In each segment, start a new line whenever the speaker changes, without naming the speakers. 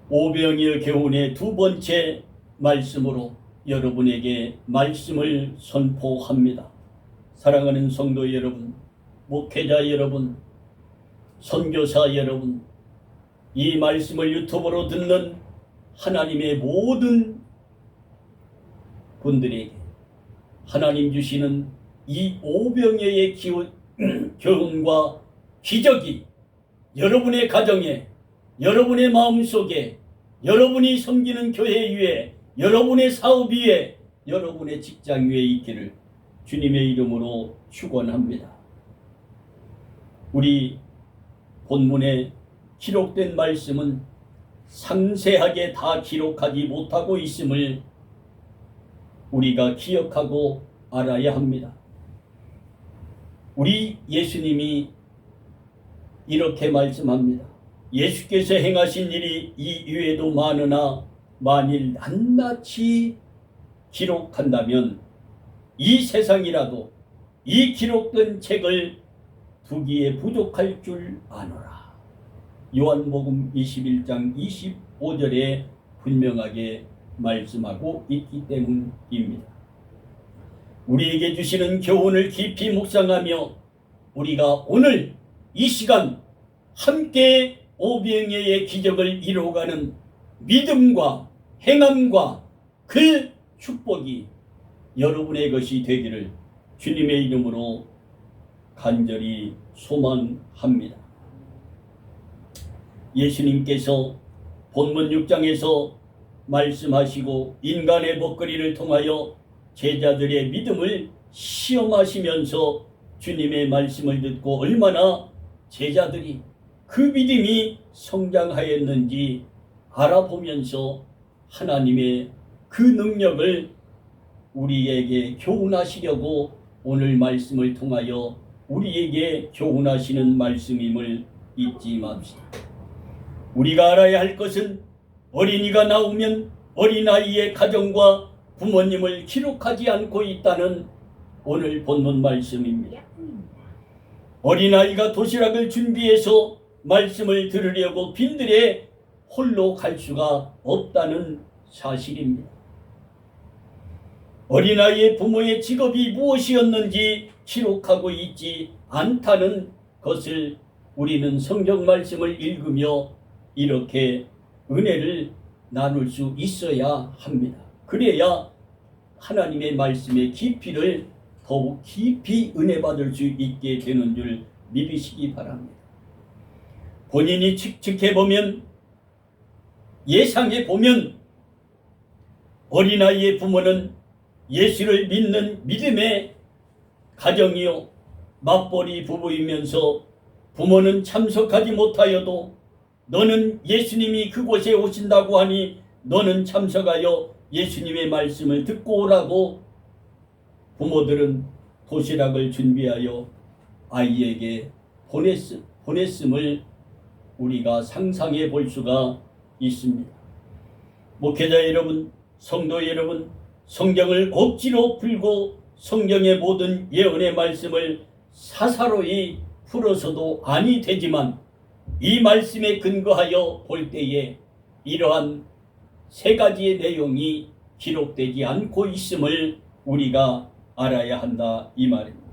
오병이어 교훈의 두 번째 말씀으로 여러분에게 말씀을 선포합니다. 사랑하는 성도 여러분, 목회자 여러분, 선교사 여러분, 이 말씀을 유튜브로 듣는 하나님의 모든 분들에게 하나님 주시는 이 오병이어의 교훈과 기적이 여러분의 가정에, 여러분의 마음속에, 여러분이 섬기는 교회 위에, 여러분의 사업 위에, 여러분의 직장 위에 있기를 주님의 이름으로 축원합니다. 우리 본문에 기록된 말씀은 상세하게 다 기록하지 못하고 있음을 우리가 기억하고 알아야 합니다. 우리 예수님이 이렇게 말씀합니다. 예수께서 행하신 일이 이 이외에도 많으나 만일 낱낱이 기록한다면 이 세상이라도 이 기록된 책을 두기에 부족할 줄 아노라. 요한복음 21장 25절에 분명하게 말씀하고 있기 때문입니다. 우리에게 주시는 교훈을 깊이 묵상하며 우리가 오늘 이 시간 함께 오병이어의 기적을 이루어가는 믿음과 행함과 그 축복이 여러분의 것이 되기를 주님의 이름으로 간절히 소망합니다. 예수님께서 본문 6장에서 말씀하시고 인간의 먹거리를 통하여 제자들의 믿음을 시험하시면서 주님의 말씀을 듣고 얼마나 제자들이 그 믿음이 성장하였는지 알아보면서 하나님의 그 능력을 우리에게 교훈하시려고 오늘 말씀을 통하여 우리에게 교훈하시는 말씀임을 잊지 맙시다. 우리가 알아야 할 것은 어린이가 나오면 어린아이의 가정과 부모님을 기록하지 않고 있다는 오늘 본문 말씀입니다. 어린아이가 도시락을 준비해서 말씀을 들으려고 빈들에 홀로 갈 수가 없다는 사실입니다. 어린아이의 부모의 직업이 무엇이었는지 기록하고 있지 않다는 것을 우리는 성경 말씀을 읽으며 이렇게 은혜를 나눌 수 있어야 합니다. 그래야 하나님의 말씀의 깊이를 더욱 깊이 은혜 받을 수 있게 되는 줄 믿으시기 바랍니다. 본인이 측측해보면, 예상해보면 어린아이의 부모는 예수를 믿는 믿음의 가정이요 맞벌이 부부이면서 부모는 참석하지 못하여도 너는 예수님이 그곳에 오신다고 하니 너는 참석하여 예수님의 말씀을 듣고 오라고 부모들은 도시락을 준비하여 아이에게 보냈음을 우리가 상상해 볼 수가 있습니다. 목회자 여러분, 성도 여러분, 성경을 억지로 풀고 성경의 모든 예언의 말씀을 사사로이 풀어서도 아니 되지만 이 말씀에 근거하여 볼 때에 이러한 세 가지의 내용이 기록되지 않고 있음을 우리가 알아야 한다 이 말입니다.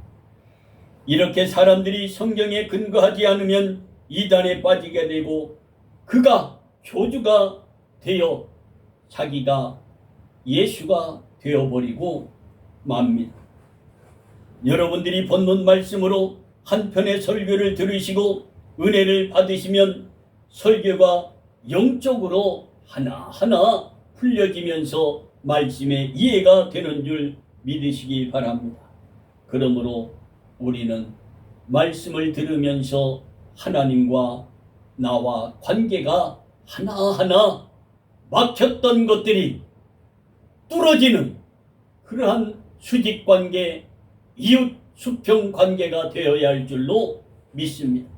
이렇게 사람들이 성경에 근거하지 않으면 이단에 빠지게 되고 그가 교주가 되어 자기가 예수가 되어버리고 맙니다. 여러분들이 본문 말씀으로 한 편의 설교를 들으시고 은혜를 받으시면 설교가 영적으로 하나하나 풀려지면서 말씀의 이해가 되는 줄 믿으시기 바랍니다. 그러므로 우리는 말씀을 들으면서 하나님과 나와 관계가 하나하나 막혔던 것들이 뚫어지는 그러한 수직관계, 이웃 수평관계가 되어야 할 줄로 믿습니다.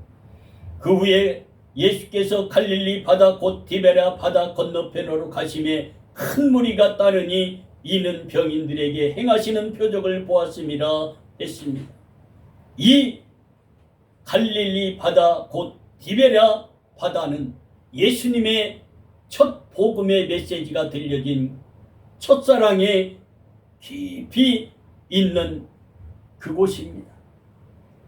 그 후에 예수께서 갈릴리 바다 곧 디베랴 바다 건너편으로 가심에 큰 무리가 따르니 이는 병인들에게 행하시는 표적을 보았음이라 했습니다. 이 갈릴리 바다 곧 디베랴 바다는 예수님의 첫 복음의 메시지가 들려진 첫사랑에 깊이 있는 그곳입니다.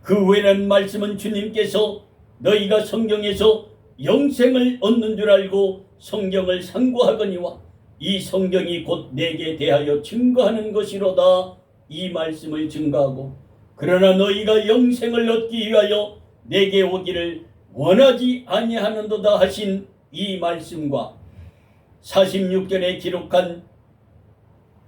그 후에라는 말씀은 주님께서 너희가 성경에서 영생을 얻는 줄 알고 성경을 상고하거니와 이 성경이 곧 내게 대하여 증거하는 것이로다. 이 말씀을 증거하고 그러나 너희가 영생을 얻기 위하여 내게 오기를 원하지 아니하는도다 하신 이 말씀과 46절에 기록한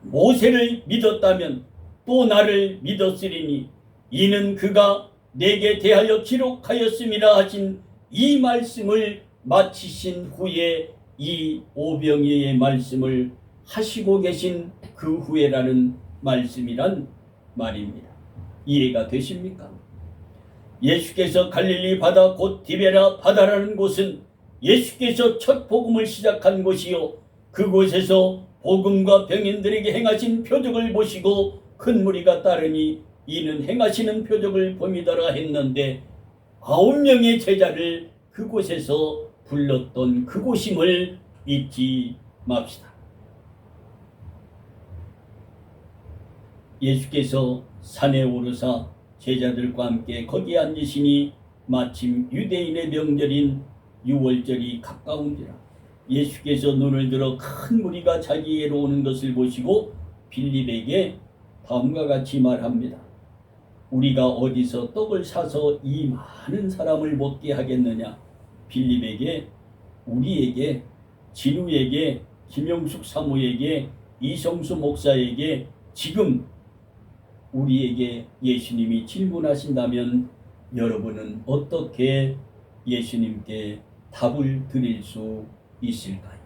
모세를 믿었다면 또 나를 믿었으리니 이는 그가 내게 대하여 기록하였음이라 하신 이 말씀을 마치신 후에 이 오병이어의 말씀을 하시고 계신 그 후에라는 말씀이란 말입니다. 이해가 되십니까? 예수께서 갈릴리 바다 곧 디베라 바다라는 곳은 예수께서 첫 복음을 시작한 곳이요 그곳에서 복음과 병인들에게 행하신 표적을 보시고 큰 무리가 따르니 이는 행하시는 표적을 봄이더라 했는데 9명의 제자를 그곳에서 불렀던 그곳임을 잊지 맙시다. 예수께서 산에 오르사 제자들과 함께 거기에 앉으시니 마침 유대인의 명절인 유월절이 가까운지라 예수께서 눈을 들어 큰 무리가 자기에로 오는 것을 보시고 빌립에게 다음과 같이 말합니다. 우리가 어디서 떡을 사서 이 많은 사람을 먹게 하겠느냐? 빌립에게, 우리에게, 진우에게, 김영숙 사모에게, 이성수 목사에게 지금 우리에게 예수님이 질문하신다면 여러분은 어떻게 예수님께 답을 드릴 수 있을까요?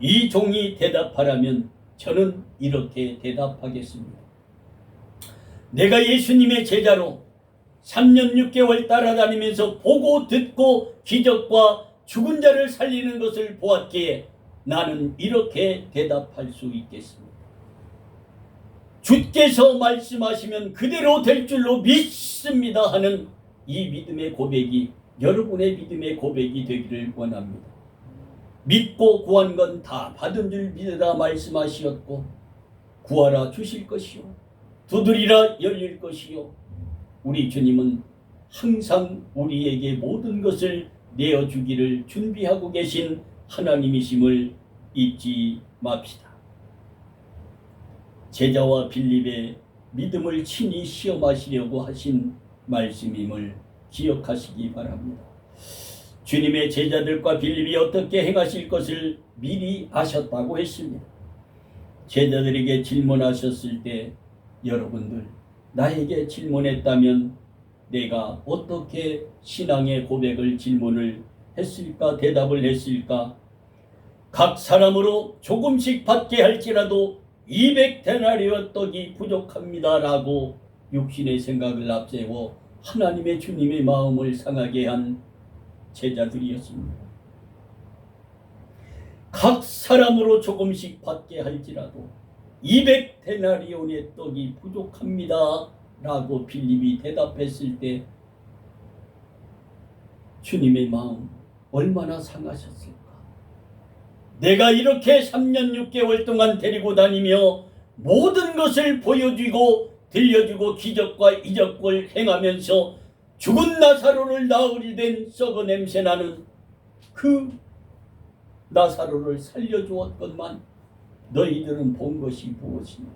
이 종이 대답하라면 저는 이렇게 대답하겠습니다. 내가 예수님의 제자로 3년 6개월 따라다니면서 보고 듣고 기적과 죽은 자를 살리는 것을 보았기에 나는 이렇게 대답할 수 있겠습니다. 주께서 말씀하시면 그대로 될 줄로 믿습니다 하는 이 믿음의 고백이 여러분의 믿음의 고백이 되기를 원합니다. 믿고 구한 건 다 받은 줄 믿으라 말씀하시었고 구하라 주실 것이요 두드리라 열릴 것이요 우리 주님은 항상 우리에게 모든 것을 내어주기를 준비하고 계신 하나님이심을 잊지 맙시다. 제자와 빌립의 믿음을 친히 시험하시려고 하신 말씀임을 기억하시기 바랍니다. 주님의 제자들과 빌립이 어떻게 행하실 것을 미리 아셨다고 했습니다. 제자들에게 질문하셨을 때 여러분들 나에게 질문했다면 내가 어떻게 신앙의 고백을 질문을 했을까 대답을 했을까? 각 사람으로 조금씩 받게 할지라도 200데나리온 떡이 부족합니다 라고 육신의 생각을 앞세워 하나님의 주님의 마음을 상하게 한 제자들이었습니다. 각 사람으로 조금씩 받게 할지라도 200데나리온의 떡이 부족합니다 라고 빌립이 대답했을 때 주님의 마음 얼마나 상하셨을까? 내가 이렇게 3년 6개월 동안 데리고 다니며 모든 것을 보여주고 들려주고 기적과 이적을 행하면서 죽은 나사로를 나으리 된 썩어 냄새나는 그 나사로를 살려주었건만 너희들은 본 것이 무엇이냐?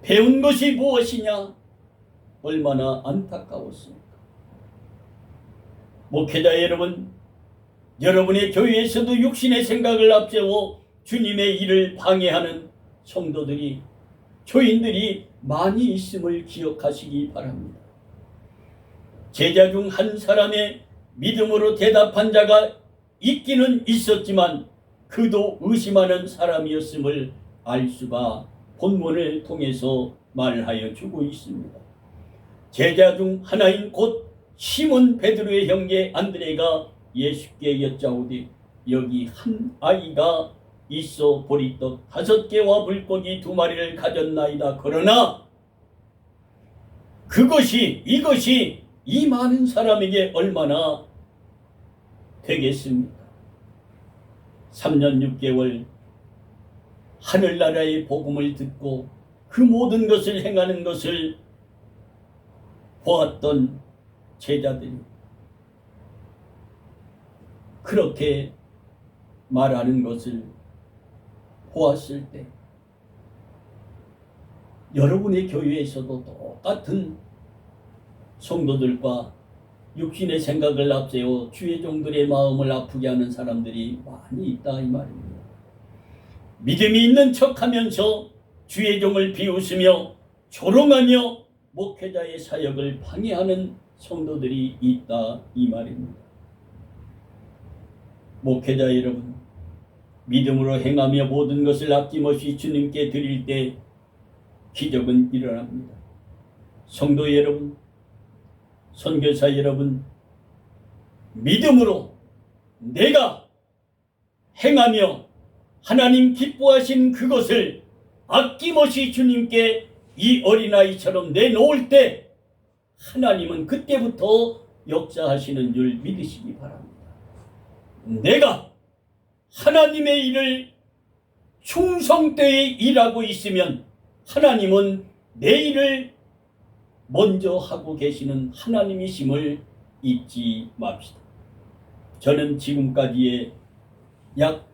배운 것이 무엇이냐? 얼마나 안타까웠습니까? 목회자 여러분, 여러분의 교회에서도 육신의 생각을 앞세워 주님의 일을 방해하는 성도들이 교인들이 많이 있음을 기억하시기 바랍니다. 제자 중 한 사람의 믿음으로 대답한 자가 있기는 있었지만 그도 의심하는 사람이었음을 알 수가 본문을 통해서 말하여 주고 있습니다. 제자 중 하나인 곧 시몬 베드로의 형제 안드레가 예수께 여짜오되 여기 한 아이가 있어 보리떡 5개와 물고기 2마리를 가졌나이다. 그러나 이것이 이 많은 사람에게 얼마나 되겠습니까? 3년 6개월 하늘나라의 복음을 듣고 그 모든 것을 행하는 것을 보았던 제자들이 그렇게 말하는 것을 보았을 때 여러분의 교회에서도 똑같은 성도들과 육신의 생각을 앞세워 주의 종들의 마음을 아프게 하는 사람들이 많이 있다 이 말입니다. 믿음이 있는 척하면서 주의 종을 비웃으며 조롱하며 목회자의 사역을 방해하는 성도들이 있다 이 말입니다. 목회자 여러분, 믿음으로 행하며 모든 것을 아낌없이 주님께 드릴 때 기적은 일어납니다. 성도 여러분, 선교사 여러분, 믿음으로 내가 행하며 하나님 기뻐하신 그것을 아낌없이 주님께 이 어린아이처럼 내놓을 때 하나님은 그때부터 역사하시는 줄 믿으시기 바랍니다. 내가 하나님의 일을 충성되이 일하고 있으면 하나님은 내 일을 먼저 하고 계시는 하나님이심을 잊지 맙시다. 저는 지금까지의 약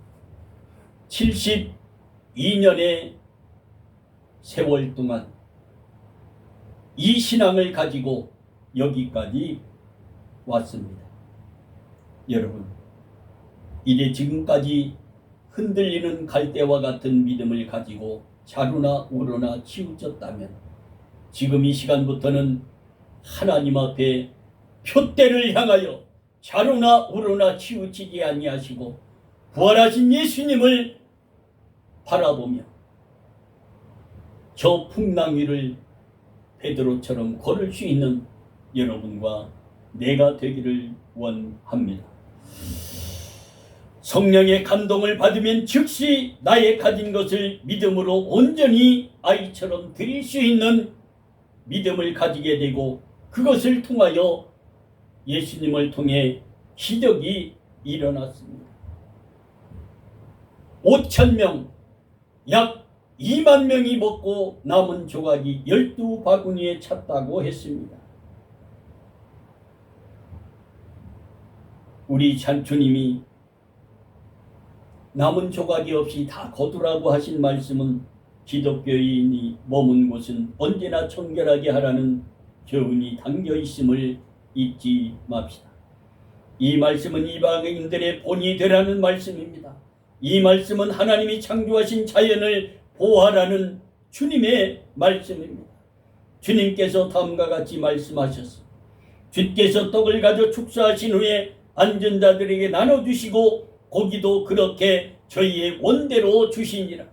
72년의 세월 동안 이 신앙을 가지고 여기까지 왔습니다. 여러분, 이제 지금까지 흔들리는 갈대와 같은 믿음을 가지고 좌로나 우로나 치우쳤다면 지금 이 시간부터는 하나님 앞에 표대를 향하여 좌로나 우로나 치우치지 아니하시고 부활하신 예수님을 바라보며 저 풍랑 위를 베드로처럼 걸을 수 있는 여러분과 내가 되기를 원합니다. 성령의 감동을 받으면 즉시 나의 가진 것을 믿음으로 온전히 아이처럼 드릴 수 있는 믿음을 가지게 되고 그것을 통하여 예수님을 통해 기적이 일어났습니다. 5,000명, 약 2만 명이 먹고 남은 조각이 12바구니에 찼다고 했습니다. 우리 주님이 남은 조각이 없이 다 거두라고 하신 말씀은 기독교인이 머문 곳은 언제나 청결하게 하라는 교훈이 담겨 있음을 잊지 맙시다. 이 말씀은 이방인들의 본이 되라는 말씀입니다. 이 말씀은 하나님이 창조하신 자연을 보호하라는 주님의 말씀입니다. 주님께서 다음과 같이 말씀하셨습니다. 주께서 떡을 가져 축사하신 후에 앉은 자들에게 나눠주시고 고기도 그렇게 저희의 원대로 주시니라.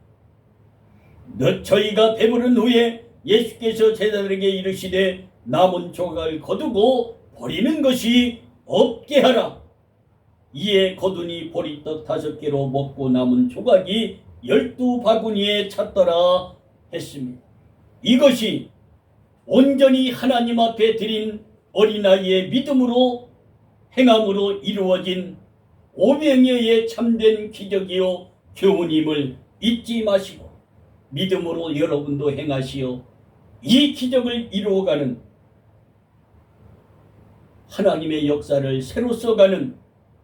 저희가 배부른 후에 예수께서 제자들에게 이르시되 남은 조각을 거두고 버리는 것이 없게 하라. 이에 거두니 보리떡 5개로 먹고 남은 조각이 12바구니에 찼더라 했습니다. 이것이 온전히 하나님 앞에 드린 어린아이의 믿음으로 행함으로 이루어진 500여의 참된 기적이요 교훈임을 잊지 마시고 믿음으로 여러분도 행하시어 이 기적을 이루어가는 하나님의 역사를 새로 써가는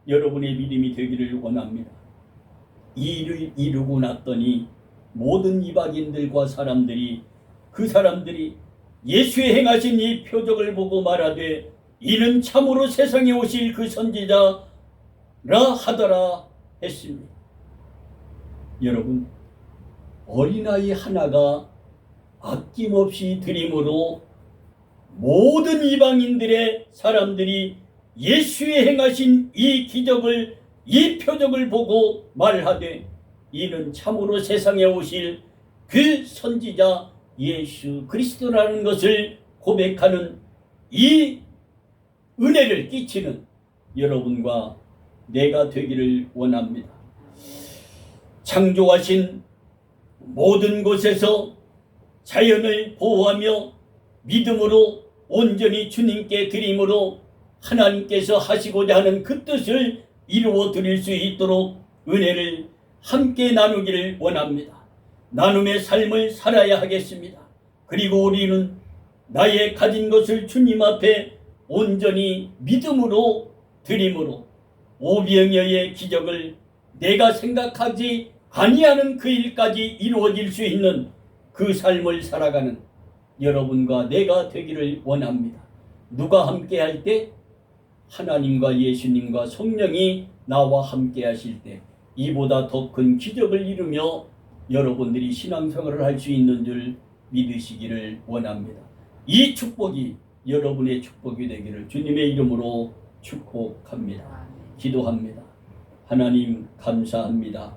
여러분의 믿음이 되기를 원합니다. 이 일을 이루고 났더니 모든 이방인들과 그 사람들이 예수의 행하신 이 표적을 보고 말하되 이는 참으로 세상에 오실 그 선지자라 하더라 했습니다. 여러분, 어린아이 하나가 아낌없이 드림으로 모든 이방인들의 사람들이 예수의 행하신 이 기적을, 이 표적을 보고 말하되 이는 참으로 세상에 오실 그 선지자 예수 그리스도라는 것을 고백하는 이 은혜를 끼치는 여러분과 내가 되기를 원합니다. 창조하신 모든 곳에서 자연을 보호하며 믿음으로 온전히 주님께 드림으로 하나님께서 하시고자 하는 그 뜻을 이루어 드릴 수 있도록 은혜를 함께 나누기를 원합니다. 나눔의 삶을 살아야 하겠습니다. 그리고 우리는 나의 가진 것을 주님 앞에 온전히 믿음으로 드림으로 오병이어의 기적을 내가 생각하지 아니하는 그 일까지 이루어질 수 있는 그 삶을 살아가는 여러분과 내가 되기를 원합니다. 누가 함께 할 때? 하나님과 예수님과 성령이 나와 함께 하실 때 이보다 더 큰 기적을 이루며 여러분들이 신앙생활을 할 수 있는 줄 믿으시기를 원합니다. 이 축복이 여러분의 축복이 되기를 주님의 이름으로 축복합니다. 기도합니다. 하나님 감사합니다.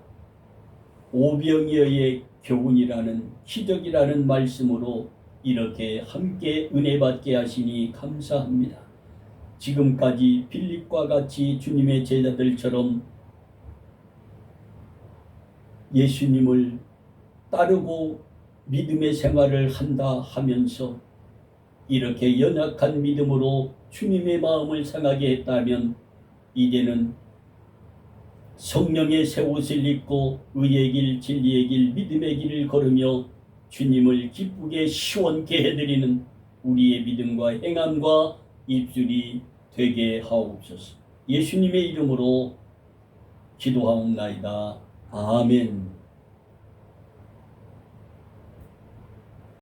오병이어의 교훈이라는 기적이라는 말씀으로 이렇게 함께 은혜 받게 하시니 감사합니다. 지금까지 빌립과 같이 주님의 제자들처럼 예수님을 따르고 믿음의 생활을 한다 하면서 이렇게 연약한 믿음으로 주님의 마음을 상하게 했다면 이제는 성령의 새 옷을 입고 의의 길, 진리의 길, 믿음의 길을 걸으며 주님을 기쁘게 시원케 해드리는 우리의 믿음과 행함과 입술이 되게 하옵소서. 예수님의 이름으로 기도하옵나이다. 아멘.